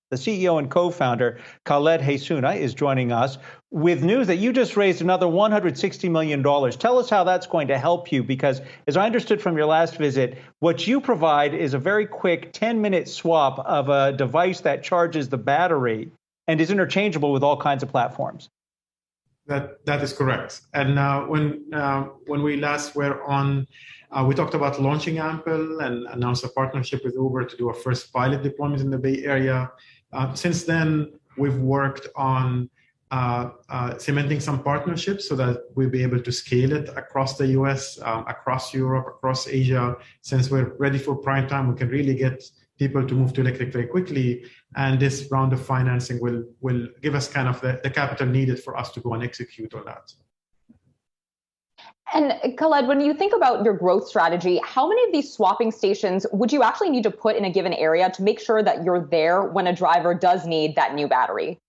The CEO and co-founder, Khaled Hassounah, is joining us with news that you just raised another $160 million. Tell us how that's going to help you, because as I understood from your last visit, what you provide is a very quick 10-minute swap of a device that charges the battery and is interchangeable with all kinds of platforms. That is correct. And when we last were on, we talked about launching Ample and announced a partnership with Uber to do our first pilot deployment in the Bay Area. Since then, we've worked on cementing some partnerships so that we'll be able to scale it across the US, across Europe, across Asia. Since we're ready for prime time, we can really get people to move to electric very quickly. And this round of financing will give us kind of the capital needed for us to go and execute on that. And Khaled, when you think about your growth strategy, how many of these swapping stations would you actually need to put in a given area to make sure that you're there when a driver does need that new battery?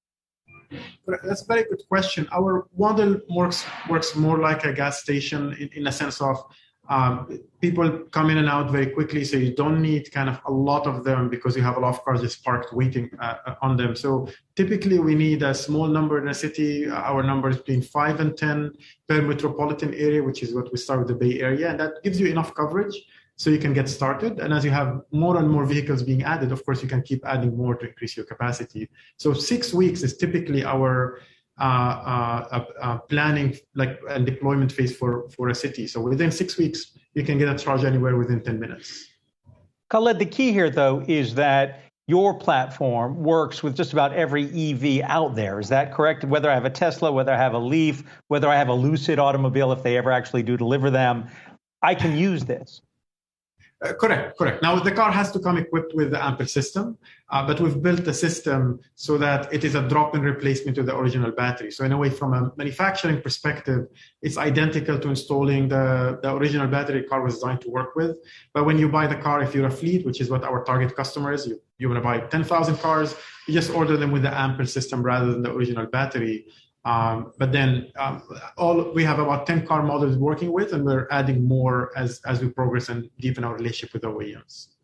That's a very good question. Our model works more like a gas station in a sense of people come in and out very quickly, so you don't need kind of a lot of them because you have a lot of cars just parked waiting on them. So typically we need a small number in a city. Our number is between 5 and 10 per metropolitan area, which is what we start with the Bay Area. And that gives you enough coverage so you can get started. And as you have more and more vehicles being added, of course, you can keep adding more to increase your capacity. So 6 weeks is typically our planning and deployment phase for a city. So within 6 weeks, you can get a charge anywhere within 10 minutes. Khaled, the key here, though, is that your platform works with just about every EV out there. Is that correct? Whether I have a Tesla, whether I have a Leaf, whether I have a Lucid automobile, if they ever actually do deliver them, I can use this. Correct. Now, the car has to come equipped with the Ample system, but we've built a system so that it is a drop-in replacement to the original battery. So in a way, from a manufacturing perspective, it's identical to installing the original battery car was designed to work with. But when you buy the car, if you're a fleet, which is what our target customer is, you want to buy 10,000 cars, you just order them with the Ample system rather than the original battery. But then we have about 10 car models working with, and we're adding more as we progress and deepen our relationship with OEMs.